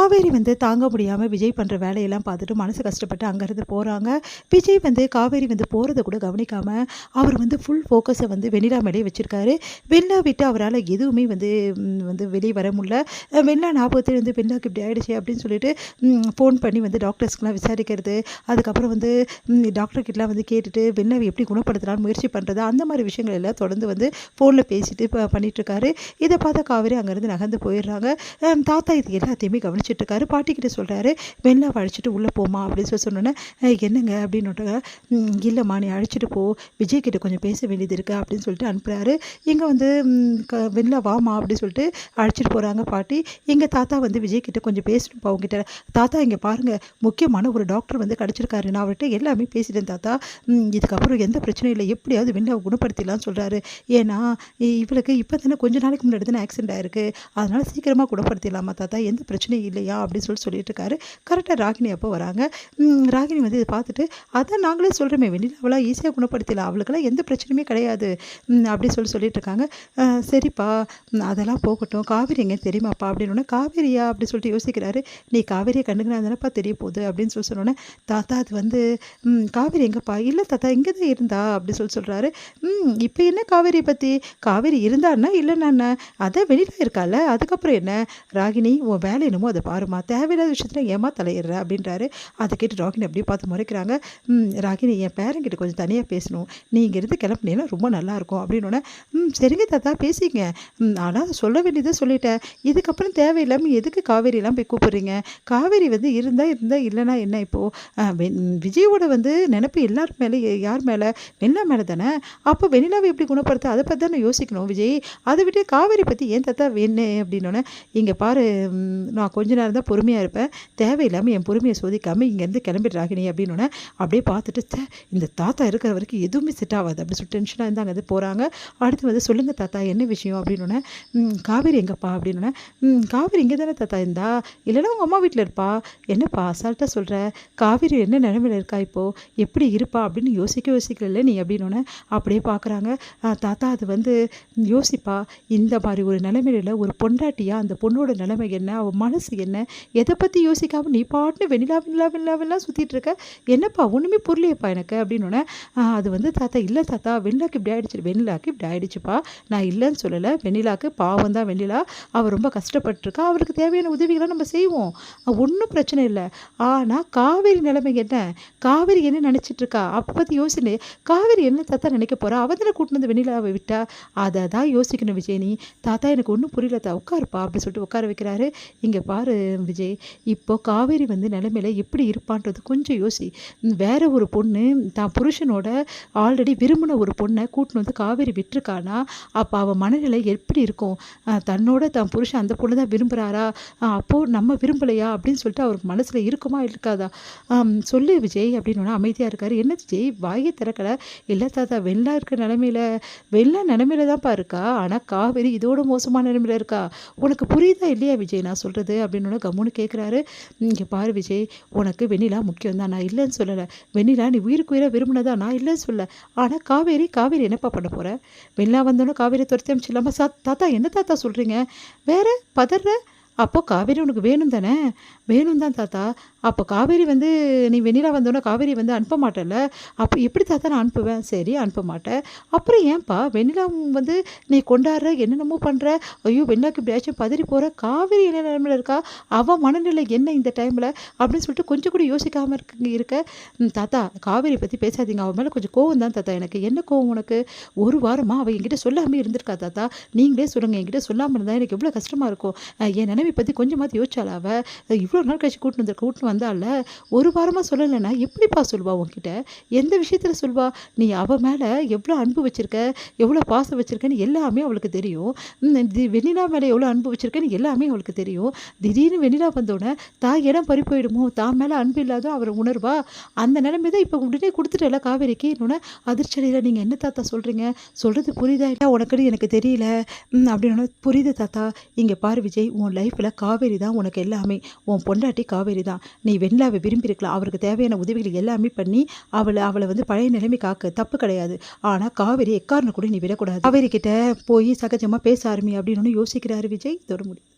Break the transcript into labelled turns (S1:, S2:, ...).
S1: காவேரி வந்து தாங்க முடியாமல் விஜய் பண்ணுற வேலையெல்லாம் பார்த்துட்டு மனசு கஷ்டப்பட்டு அங்கேருந்து போகிறாங்க. விஜய் வந்து காவேரி வந்து போகிறத கூட கவனிக்காமல் அவர் வந்து ஃபுல் ஃபோக்கஸை வந்து வெண்ணிலா மேலேயே வச்சுருக்காரு. வெண்ணிலா விட்டு அவரால் எதுவுமே வந்து வெளியே வர முடியல. வெண்ணிலா ஞாபகத்தில் வந்து வெண்ணிலாவுக்கு இப்படி ஆகிடுச்சு அப்படின்னு சொல்லிட்டு ஃபோன் பண்ணி வந்து டாக்டர்ஸ்க்கெலாம் விசாரிக்கிறது, அதுக்கப்புறம் வந்து டாக்டர்கிட்டலாம் வந்து கேட்டுட்டு வெண்ணிலாவை எப்படி குணப்படுத்தலான்னு முயற்சி பண்ணுறது, அந்த மாதிரி விஷயங்கள் எல்லாம் தொடர்ந்து வந்து ஃபோனில் பேசிட்டு பண்ணிகிட்ருக்காரு. இதை பார்த்தா காவேரி அங்கேருந்து நகர்ந்து போயிடுறாங்க. தாத்தா இது எல்லாத்தையுமே கவனிச்சிட்டு இருக்காரு. பாட்டிக்கிட்ட சொல்கிறாரு, வெண்ணிலாவை அழைச்சிட்டு உள்ளே போமா அப்படின்னு சொன்னோன்னே, என்னங்க அப்படின்னுட்டாங்க. இல்லைம்மா நீ அழைச்சிட்டு போ, விஜய் கிட்ட கொஞ்சம் பேச வேண்டியது இருக்குது அப்படின்னு சொல்லிட்டு அனுப்புகிறாரு. இங்கே வந்து வெண்ணிலா வாமா அப்படின்னு சொல்லிட்டு அழைச்சிட்டு போகிறாங்க பாட்டி. எங்கள் தாத்தா வந்து விஜய் கிட்ட கொஞ்சம் பேசணும் அவங்ககிட்ட. தாத்தா இங்கே பாருங்கள், முக்கியமான ஒரு டாக்டர் வந்து கிடச்சிருக்காரு, நான் அவர்கிட்ட எல்லாமே பேசிட்டேன் தாத்தா, இதுக்கப்புறம் எந்த பிரச்சனையும் இல்லை, எப்படியாவது வெண்ணிலாவை குணப்படுத்திடலாம்னு சொல்கிறாரு. ஏன்னா இவளுக்கு இப்போ தானே கொஞ்சம் நாளைக்கு முன்னாடி தானே ஆக்சிடென்ட் ஆயிருக்கு, அதனால் சீக்கிரமாக குணப்படுத்திடலாமா தாத்தா, எந்த பிரச்சனையும் இல்லையா அப்படின்னு சொல்லிட்டு இருக்காரு. கரெக்டாக ராகினி அப்போ வராங்க. ராகினி வந்து இதை பார்த்துட்டு, அதான் நாங்களே சொல்கிறோமே வெண்ணிலாவெல்லாம் ஈஸியாக குணப்படுத்திடலாம், அவளுக்கெல்லாம் எந்த பிரச்சனையுமே கிடையாது அப்படி சொல்லிட்டு இருக்காங்க. சரிப்பா அதெல்லாம் போகட்டும், காவேரி எங்கே தெரியுமாப்பா அப்படின்னோடனே, காவேரியா அப்படி சொல்லிட்டு யோசிக்கிறாரு. நீ காவேரியை கண்டுக்கினா தானேப்பா தெரிய போகுது அப்படின்னு சொன்னோன்னே, தாத்தா அது வந்து காவேரி எங்கப்பா, இல்லை தாத்தா இங்கே தான் இருந்தா அப்படி சொல்கிறாரு. இப்போ என்ன காவேரியை பற்றி, காவேரி இருந்தான்னா இல்லைன்னா அதான் வெண்ணிலா இருக்கால, அதுக்கப்புறம் என்ன, ராகினி உன் வேலை என்னமோ அதை பாருமா, தேவையில்லாத விஷயத்தில் ஏமா தலையிடுற அப்படின்றாரு. அதை கேட்டு ராகினி அப்படியே பார்த்து முறைக்கிறாங்க. ராகினி என் பேரங்கிட்ட கொஞ்சம் தனியாக பேசணும், நீ இங்கேருந்து கிளம்புனீங்கன்னா ரொம்ப நல்லாயிருக்கும் அப்படின்னோடனே, சரிங்க தாத்தா பேசிங்க, ஆனால் சொல்ல வேண்டியதை சொல்லிட்டேன், இதுக்கப்புறம் தேவையில்லாமல் எதுக்கு காவேரியெல்லாம் போய் கூப்பிட்றீங்க, காவேரி வந்து இருந்தால் இல்லைன்னா என்ன, இப்போது விஜயோட வந்து நினப்பு எல்லார் மேலே, யார் மேலே, வெண்ணிலா மேலே தானே, அப்போ வெண்ணிலாவை எப்படி குணப்படுத்த அதை பற்றி தானே யோசிக்கணும் விஜய், அதை விட்டு காவேரி பற்றி ஏன் தாத்தா வேணு அப்படின்னோடனே, இங்கே பாரு நான் கொஞ்ச நேரம் தான் பொறுமையாக இருப்பேன், தேவையில்லாமல் என் பொறுமையை சோதிக்காமல் இங்கேருந்து கிளம்பிடுறாகினி அப்படின்னோடனே, அப்படியே பார்த்துட்டு இந்த தாத்தா இருக்கிற வரைக்கும் எதுவுமே செட் ஆகாது அப்படின்னு சொல்லி டென்ஷனாக இருந்து அங்கே போகிறாங்க. அடுத்து வந்து சொல்லுங்கள் தாத்தா என்ன விஷயம் அப்படின்னோடனே, காவேரி எங்கப்பா அப்படின்னோடனே, காவேரி இங்கே தானே தாத்தா இருந்தா, இல்லைன்னா உங்கள் அம்மா வீட்டில் இருப்பா, என்னப்பா அசால்ட்டாக சொல்கிற, காவேரி என்ன நிலைமையில் இருக்கா இப்போது, எப்படி இருப்பா அப்படின்னு யோசிக்கல நீ அப்படின்னோடனே, அப்படியே பார்க்குறாங்க. தாத்தா அது வந்து யோசிப்பா, இந்த மாதிரி ஒரு நிலைமையில ஒரு பொண்டாட்டியா அந்த பொண்ணோட நிலைமை என்ன, அவள் மனசு என்ன, எதை பற்றி யோசிக்காமல் நீ பாட்டுன்னு வெண்ணிலாவெல்லாம் சுற்றிட்டு இருக்க, என்னப்பா ஒன்றுமே புரியலையப்பா எனக்கு அப்படின்னோடனே, அது வந்து தாத்தா இல்லை தாத்தா வெண்ணிலாக்கு இப்படி ஆகிடுச்சு, வெண்ணிலாக்கு இப்படி ஆகிடுச்சுப்பா, நான் இல்லைன்னு சொல்லலை, வெண்ணிலாக்கு பாவம் தான் வெண்ணிலா, அவள் ரொம்ப கஷ்டப்பட்டுருக்கா, அவளுக்கு தேவையான உதவிகளை நம்ம செய்வோம், ஒன்றும் பிரச்சனை இல்லை, ஆனால் காவேரி நிலைமை என்ன, காவேரி என்ன நினச்சிட்ருக்கா அப்போ பற்றி யோசனை, காவேரி என்ன தாத்தா நினைக்க போகிறா, அவள் தானே கூட்டினு வந்து வெண்ணிலாவை விட்டா, அதை தான் யோசிக்கணும் விஜய் நீ, தாத்தா எனக்கு ஒன்றும் புரியல தா, உட்காருப்பா அப்படி சொல்லிட்டு உட்கார வைக்கிறாரு. இங்கே பாரு விஜய், இப்போ காவேரி வந்து நிலைமையில எப்படி இருப்பான்றது கொஞ்சம் யோசி, வேற ஒரு பொண்ணு தான் புருஷனோட ஆல்ரெடி விரும்பின ஒரு பொண்ணை கூட்டின்னு வந்து காவேரி விட்டுருக்கானா, அப்போ அவள் மனநிலை எப்படி இருக்கும், தன்னோட தான் புருஷன் அந்த பொண்ணு தான் விரும்புகிறாரா, அப்போது நம்ம விரும்பலையா அப்படின்னு சொல்லிட்டு அவருக்கு மனசில் இருக்குமா இருக்காதா, சொல்லு விஜய் அப்படின்னு அமைதியாக இருக்காரு. என்ன விஜய் வாயை திறக்கலை, இல்லை தாத்தா வெள்ளா இருக்கிற நிலைமையில தான்ப்பா இருக்கா, ஆனால் காவேரி இதோட மோசமான நிலைமையில இருக்கா, உனக்கு புரியுதா இல்லையா விஜய் நான் சொல்கிறது அப்படின்னு கம்முன்னு கேட்குறாரு. இங்கே பாரு விஜய், உனக்கு வெண்ணிலா முக்கியம் தான், நான் இல்லைன்னு சொல்லலை, வெண்ணிலா நீ உயிருக்கு உயிராக விரும்பினதா, நான் இல்லைன்னு சொல்ல, ஆனால் காவேரி என்னப்பா பண்ண போகிற, வெண்ணிலா வந்தோன்னே காவேரி துரத்தி அமைச்சிடலாமா, தாத்தா என்ன தாத்தா சொல்கிறீங்க, வேற பதற, அப்போ காவேரி உனக்கு வேணும் தானே, வேணும் தான் தாத்தா, அப்போ காவேரி வந்து நீ வெண்ணிலா வந்தோன்னே காவேரி வந்து அனுப்ப மாட்டேல்ல, அப்போ எப்படி தாத்தா நான் அனுப்புவேன், சரி அனுப்ப மாட்டேன், அப்புறம் ஏன்ப்பா வெண்ணிலா வந்து நீ கொண்டாடுற என்னென்னமோ பண்ணுற, ஐயோ வெண்ணிலாக்கு இப்படியாச்சும் பதறி போகிற, காவேரி என்ன நிலைமையில் இருக்கா, அவள் மனநிலை என்ன இந்த டைமில் அப்படின்னு சொல்லிட்டு கொஞ்சம் கூட யோசிக்காமல் இருக்க, தாத்தா காவேரி பற்றி பேசாதீங்க, அவன் மேலே கொஞ்சம் கோவம் தான் தாத்தா, எனக்கு என்ன கோவம் உனக்கு, ஒரு வாரமாக அவள் என்கிட்ட சொல்லாமல் இருந்திருக்கா தாத்தா, நீங்களே சொல்லுங்கள், என்கிட்ட சொல்லாமல் இருந்தால் எனக்கு எவ்வளோ கஷ்டமாக இருக்கும், என் நினைவை பற்றி கொஞ்சமாவது யோசிச்சால, அவள் இவ்வளோ நாள் கழிச்சு கூட்டின்னு வந்தால, ஒரு வாரமாக சொல்லலைன்னா எப்படிப்பா சொல்வா உன்கிட்ட, எந்த விஷயத்தில் சொல்வா, நீ அவள் மேலே எவ்வளோ அன்பு வச்சுருக்க, எவ்வளோ பாசம் வச்சுருக்கேன்னு எல்லாமே அவளுக்கு தெரியும், வெண்ணிலா மேலே எவ்வளோ அன்பு வச்சுருக்கேன்னு எல்லாமே அவளுக்கு தெரியும், திடீர்னு வெண்ணிலா வந்தோடனே தான் இடம் பறி போயிடுமோ, தான் மேலே அன்பு இல்லாத அவர் உணர்வா, அந்த நிலைமை தான் இப்போ உடனே கொடுத்துட்டல காவேரிக்கு இன்னொன்று அதிர்ச்சடியில், நீங்கள் என்ன தாத்தா சொல்கிறீங்க, சொல்கிறது புரியுதா இல்லை உனக்குன்னு எனக்கு தெரியல அப்படின்னு, புரியுது தாத்தா, இங்கே பாரு விஜய், உன் லைஃப்பில் காவேரி தான் உனக்கு எல்லாமே, உன் பொண்டாட்டி காவேரி தான், நீ வெண்ணிலாவை விரும்பியிருக்கலாம், அவருக்கு தேவையான உதவிகள் எல்லாமே பண்ணி அவளை வந்து பழைய நிலைமை காக்க தப்பு கிடையாது, ஆனால் காவேரி எக்காரணம் கூட நீ விடக்கூடாது, காவேரி கிட்ட போய் சகஜமாக பேச ஆரம்பி அப்படின்னு யோசிக்கிறாரு விஜய். இதோட முடியும்.